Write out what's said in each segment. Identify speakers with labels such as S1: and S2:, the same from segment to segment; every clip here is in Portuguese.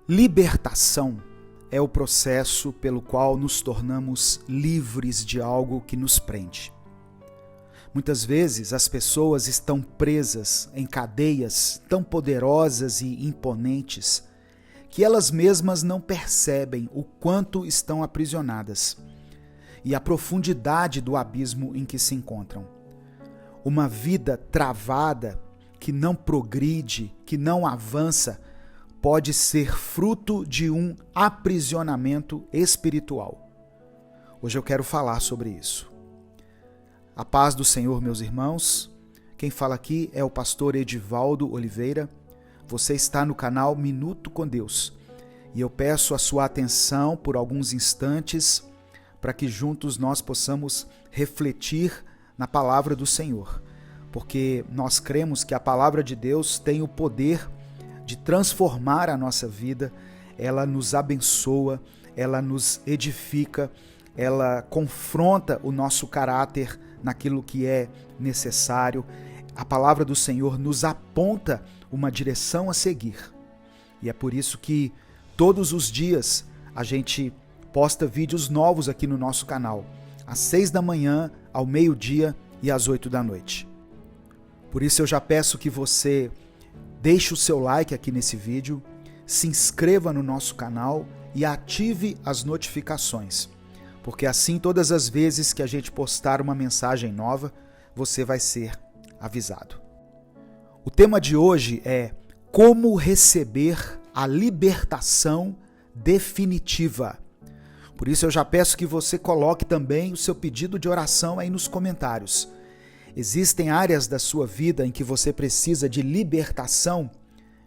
S1: Libertação é o processo pelo qual nos tornamos livres de algo que nos prende. Muitas vezes as pessoas estão presas em cadeias tão poderosas e imponentes que elas mesmas não percebem o quanto estão aprisionadas e a profundidade do abismo em que se encontram. Uma vida travada, que não progride, que não avança, pode ser fruto de um aprisionamento espiritual. Hoje eu quero falar sobre isso. A paz do Senhor, meus irmãos. Quem fala aqui é o pastor Edivaldo Oliveira. Você está no canal Minuto com Deus. E eu peço a sua atenção por alguns instantes para que juntos nós possamos refletir na palavra do Senhor. Porque nós cremos que a palavra de Deus tem o poder de transformar a nossa vida, ela nos abençoa, ela nos edifica, ela confronta o nosso caráter naquilo que é necessário. A palavra do Senhor nos aponta uma direção a seguir. E é por isso que todos os dias a gente posta vídeos novos aqui no nosso canal, às 6 da manhã, ao meio-dia e às 8 da noite. Por isso eu já peço que você deixe o seu like aqui nesse vídeo, se inscreva no nosso canal e ative as notificações, porque assim todas as vezes que a gente postar uma mensagem nova, você vai ser avisado. O tema de hoje é como receber a libertação definitiva. Por isso eu já peço que você coloque também o seu pedido de oração aí nos comentários. Existem áreas da sua vida em que você precisa de libertação?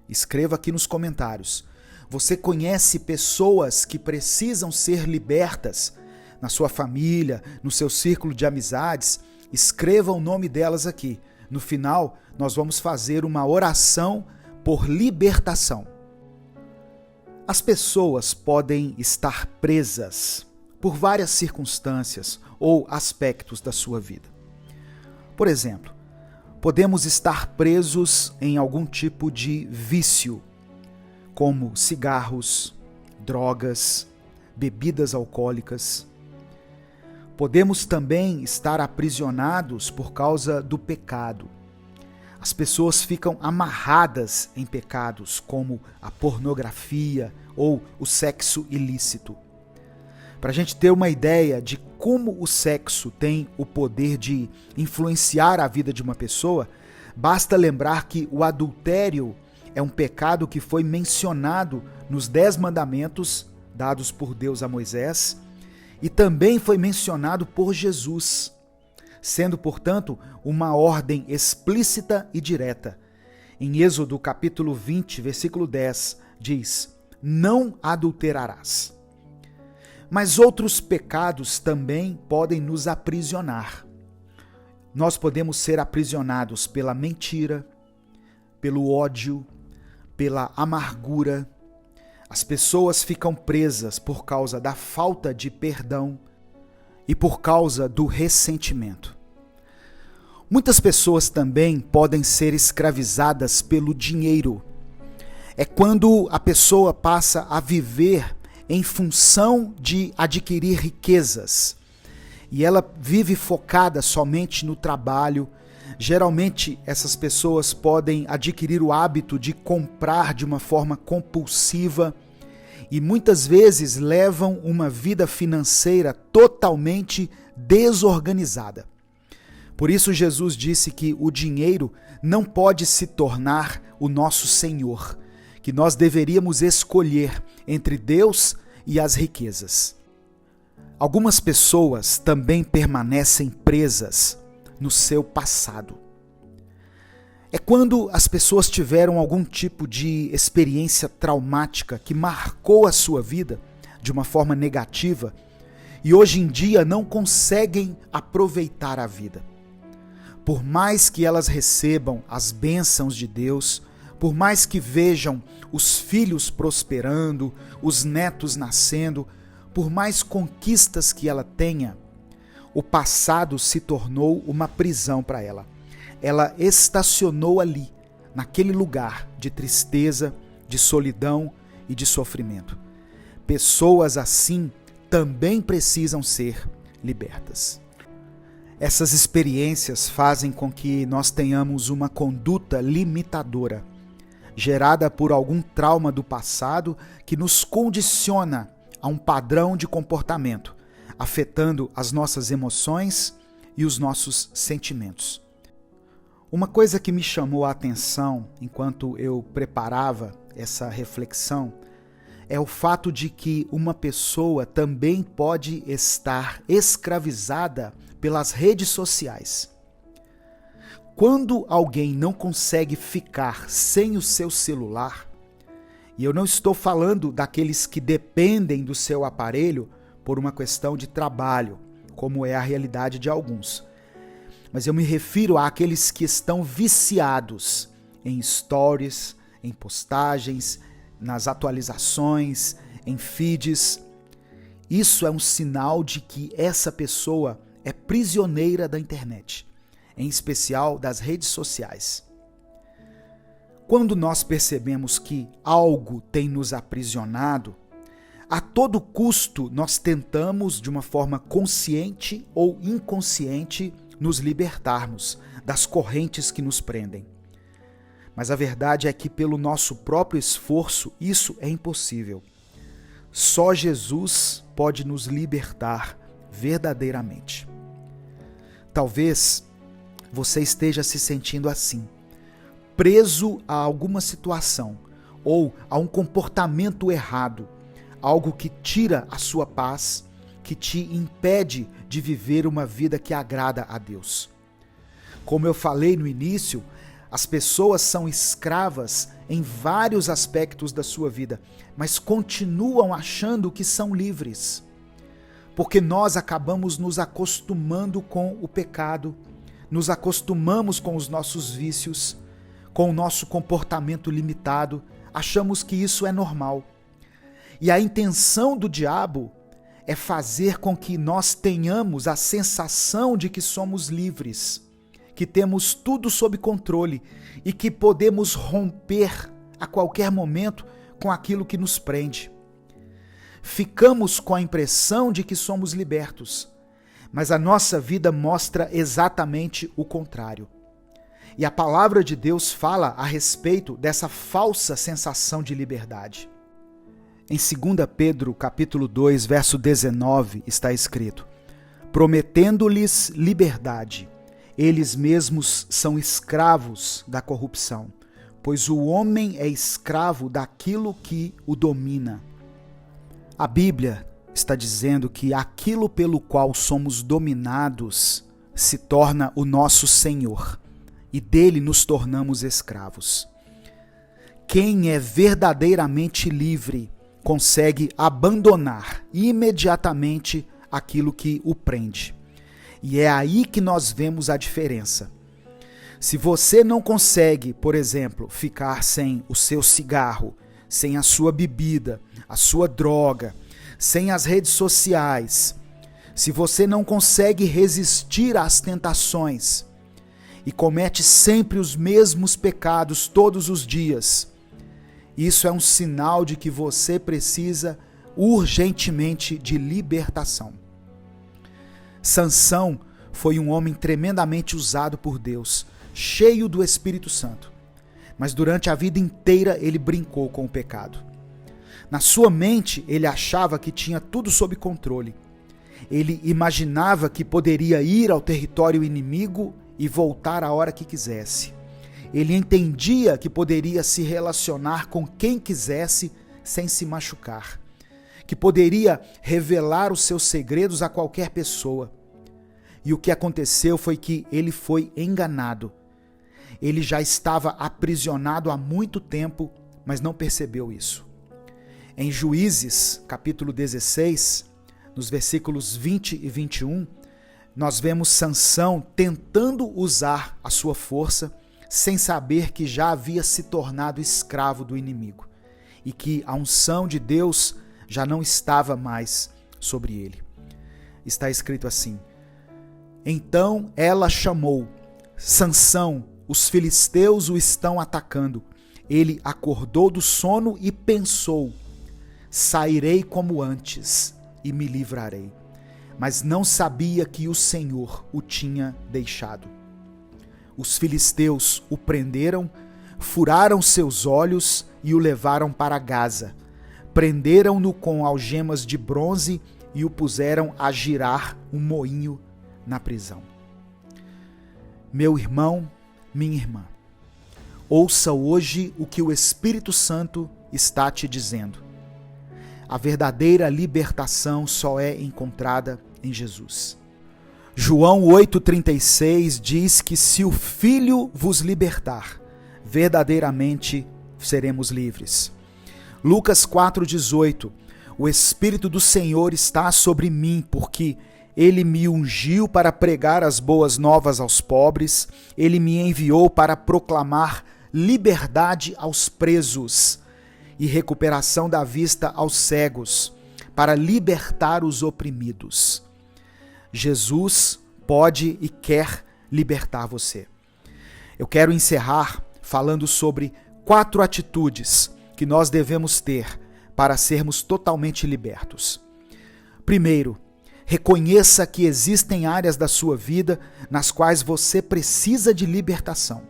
S1: Escreva aqui nos comentários. Você conhece pessoas que precisam ser libertas na sua família, no seu círculo de amizades? Escreva o nome delas aqui. No final, nós vamos fazer uma oração por libertação. As pessoas podem estar presas por várias circunstâncias ou aspectos da sua vida. Por exemplo, podemos estar presos em algum tipo de vício, como cigarros, drogas, bebidas alcoólicas. Podemos também estar aprisionados por causa do pecado. As pessoas ficam amarradas em pecados como a pornografia ou o sexo ilícito. Para a gente ter uma ideia de como o sexo tem o poder de influenciar a vida de uma pessoa, basta lembrar que o adultério é um pecado que foi mencionado nos 10 mandamentos dados por Deus a Moisés e também foi mencionado por Jesus, sendo, portanto, uma ordem explícita e direta. Em Êxodo capítulo 20, versículo 10, diz: "Não adulterarás". Mas outros pecados também podem nos aprisionar. Nós podemos ser aprisionados pela mentira, pelo ódio, pela amargura. As pessoas ficam presas por causa da falta de perdão e por causa do ressentimento. Muitas pessoas também podem ser escravizadas pelo dinheiro. É quando a pessoa passa a viver em função de adquirir riquezas. E ela vive focada somente no trabalho. Geralmente, essas pessoas podem adquirir o hábito de comprar de uma forma compulsiva e muitas vezes levam uma vida financeira totalmente desorganizada. Por isso, Jesus disse que o dinheiro não pode se tornar o nosso Senhor, que nós deveríamos escolher entre Deus e as riquezas. Algumas pessoas também permanecem presas no seu passado. É quando as pessoas tiveram algum tipo de experiência traumática que marcou a sua vida de uma forma negativa e hoje em dia não conseguem aproveitar a vida. Por mais que elas recebam as bênçãos de Deus, por mais que vejam os filhos prosperando, os netos nascendo, por mais conquistas que ela tenha, o passado se tornou uma prisão para ela. Ela estacionou ali, naquele lugar de tristeza, de solidão e de sofrimento. Pessoas assim também precisam ser libertas. Essas experiências fazem com que nós tenhamos uma conduta limitadora, gerada por algum trauma do passado que nos condiciona a um padrão de comportamento, afetando as nossas emoções e os nossos sentimentos. Uma coisa que me chamou a atenção enquanto eu preparava essa reflexão é o fato de que uma pessoa também pode estar escravizada pelas redes sociais. Quando alguém não consegue ficar sem o seu celular, e eu não estou falando daqueles que dependem do seu aparelho por uma questão de trabalho, como é a realidade de alguns, mas eu me refiro àqueles que estão viciados em stories, em postagens, nas atualizações, em feeds. Isso é um sinal de que essa pessoa é prisioneira da internet, em especial das redes sociais. Quando nós percebemos que algo tem nos aprisionado, a todo custo nós tentamos, de uma forma consciente ou inconsciente, nos libertarmos das correntes que nos prendem. Mas a verdade é que, pelo nosso próprio esforço, isso é impossível. Só Jesus pode nos libertar verdadeiramente. Talvez você esteja se sentindo assim, preso a alguma situação ou a um comportamento errado, algo que tira a sua paz, que te impede de viver uma vida que agrada a Deus. Como eu falei no início, as pessoas são escravas em vários aspectos da sua vida, mas continuam achando que são livres. Porque nós acabamos nos acostumando com o pecado, nos acostumamos com os nossos vícios, com o nosso comportamento limitado, achamos que isso é normal. E a intenção do diabo é fazer com que nós tenhamos a sensação de que somos livres, que temos tudo sob controle e que podemos romper a qualquer momento com aquilo que nos prende. Ficamos com a impressão de que somos libertos, mas a nossa vida mostra exatamente o contrário. E a palavra de Deus fala a respeito dessa falsa sensação de liberdade. Em 2 Pedro, capítulo 2, verso 19, está escrito: prometendo-lhes liberdade, eles mesmos são escravos da corrupção, pois o homem é escravo daquilo que o domina. A Bíblia está dizendo que aquilo pelo qual somos dominados se torna o nosso Senhor, e dele nos tornamos escravos. Quem é verdadeiramente livre consegue abandonar imediatamente aquilo que o prende. E é aí que nós vemos a diferença. Se você não consegue, por exemplo, ficar sem o seu cigarro, sem a sua bebida, a sua droga, sem as redes sociais, se você não consegue resistir às tentações e comete sempre os mesmos pecados todos os dias, isso é um sinal de que você precisa urgentemente de libertação. Sansão foi um homem tremendamente usado por Deus, cheio do Espírito Santo. Mas durante a vida inteira ele brincou com o pecado. Na sua mente ele achava que tinha tudo sob controle. Ele imaginava que poderia ir ao território inimigo e voltar a hora que quisesse. Ele entendia que poderia se relacionar com quem quisesse sem se machucar, que poderia revelar os seus segredos a qualquer pessoa. E o que aconteceu foi que ele foi enganado. Ele já estava aprisionado há muito tempo, mas não percebeu isso. Em Juízes, capítulo 16, nos versículos 20 e 21, nós vemos Sansão tentando usar a sua força sem saber que já havia se tornado escravo do inimigo e que a unção de Deus já não estava mais sobre ele. Está escrito assim: então ela chamou: Sansão, os filisteus o estão atacando. ele acordou do sono e pensou: sairei como antes e me livrarei. Mas não sabia que o Senhor o tinha deixado. Os filisteus o prenderam, furaram seus olhos e o levaram para Gaza. Prenderam-no com algemas de bronze e o puseram a girar um moinho na prisão. Meu irmão, minha irmã, ouça hoje o que o Espírito Santo está te dizendo. A verdadeira libertação só é encontrada em Jesus. João 8,36 diz que se o Filho vos libertar, verdadeiramente seremos livres. Lucas 4,18, o Espírito do Senhor está sobre mim, porque Ele me ungiu para pregar as boas novas aos pobres, Ele me enviou para proclamar liberdade aos presos e recuperação da vista aos cegos, para libertar os oprimidos. Jesus pode e quer libertar você. Eu quero encerrar falando sobre 4 atitudes que nós devemos ter para sermos totalmente libertos. Primeiro, reconheça que existem áreas da sua vida nas quais você precisa de libertação.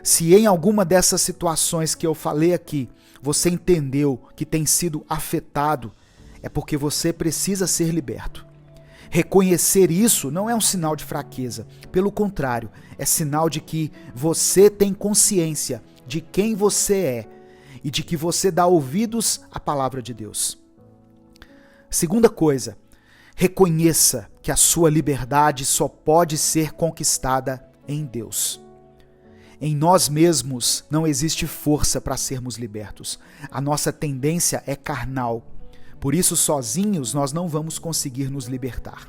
S1: Se em alguma dessas situações que eu falei aqui, você entendeu que tem sido afetado, é porque você precisa ser liberto. Reconhecer isso não é um sinal de fraqueza, pelo contrário, é sinal de que você tem consciência de quem você é e de que você dá ouvidos à palavra de Deus. Segunda coisa, reconheça que a sua liberdade só pode ser conquistada em Deus. Em nós mesmos não existe força para sermos libertos. A nossa tendência é carnal. Por isso, sozinhos, nós não vamos conseguir nos libertar.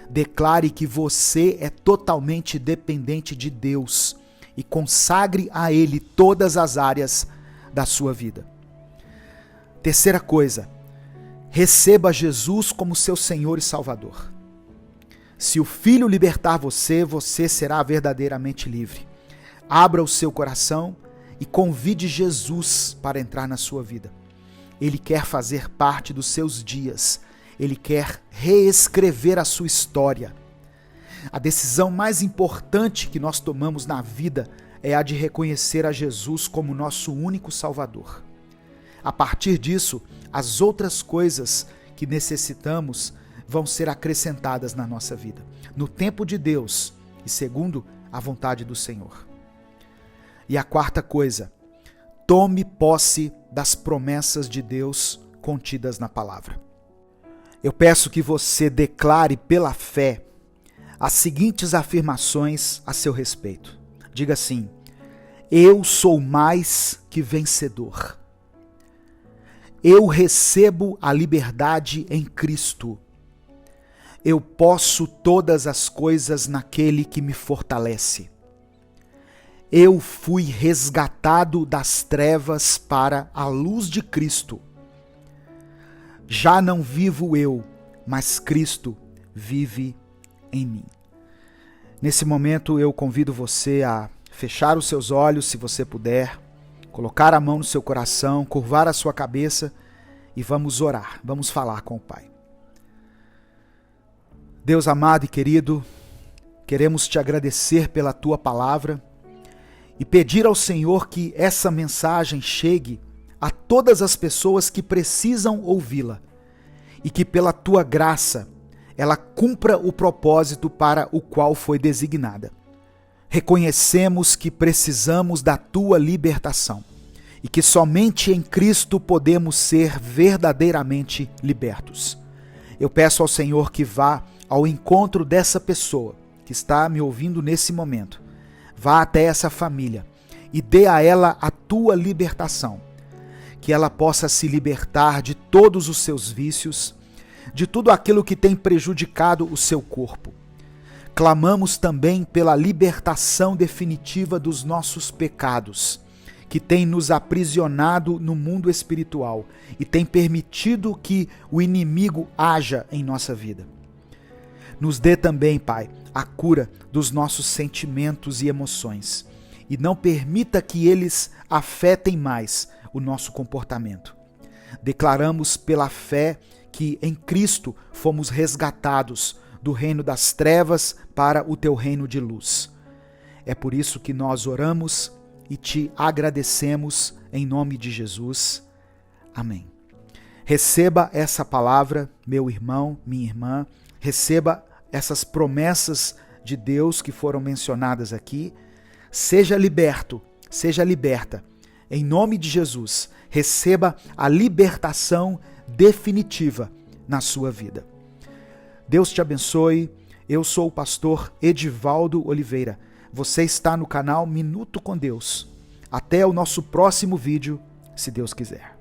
S1: Declare que você é totalmente dependente de Deus e consagre a Ele todas as áreas da sua vida. Terceira coisa, receba Jesus como seu Senhor e Salvador. Se o Filho libertar você, você será verdadeiramente livre. Abra o seu coração e convide Jesus para entrar na sua vida. Ele quer fazer parte dos seus dias. Ele quer reescrever a sua história. A decisão mais importante que nós tomamos na vida é a de reconhecer a Jesus como nosso único Salvador. A partir disso, as outras coisas que necessitamos vão ser acrescentadas na nossa vida, no tempo de Deus e segundo a vontade do Senhor. E a quarta coisa, tome posse das promessas de Deus contidas na palavra. Eu peço que você declare pela fé as seguintes afirmações a seu respeito. Diga assim: eu sou mais que vencedor. Eu recebo a liberdade em Cristo. Eu posso todas as coisas naquele que me fortalece. Eu fui resgatado das trevas para a luz de Cristo. Já não vivo eu, mas Cristo vive em mim. Nesse momento eu convido você a fechar os seus olhos, se você puder, colocar a mão no seu coração, curvar a sua cabeça e vamos orar, vamos falar com o Pai. Deus amado e querido, queremos te agradecer pela tua palavra e pedir ao Senhor que essa mensagem chegue a todas as pessoas que precisam ouvi-la e que pela tua graça ela cumpra o propósito para o qual foi designada. Reconhecemos que precisamos da tua libertação e que somente em Cristo podemos ser verdadeiramente libertos. Eu peço ao Senhor que vá ao encontro dessa pessoa que está me ouvindo nesse momento. Vá até essa família e dê a ela a tua libertação, que ela possa se libertar de todos os seus vícios, de tudo aquilo que tem prejudicado o seu corpo. Clamamos também pela libertação definitiva dos nossos pecados, que tem nos aprisionado no mundo espiritual e tem permitido que o inimigo haja em nossa vida. Nos dê também, Pai, a cura dos nossos sentimentos e emoções e não permita que eles afetem mais o nosso comportamento. Declaramos pela fé que em Cristo fomos resgatados do reino das trevas para o teu reino de luz. É por isso que nós oramos e te agradecemos em nome de Jesus. Amém. Receba essa palavra, meu irmão, minha irmã, receba essas promessas de Deus que foram mencionadas aqui. Seja liberto, seja liberta. Em nome de Jesus, receba a libertação definitiva na sua vida. Deus te abençoe. Eu sou o pastor Edivaldo Oliveira. Você está no canal Minuto com Deus. Até o nosso próximo vídeo, se Deus quiser.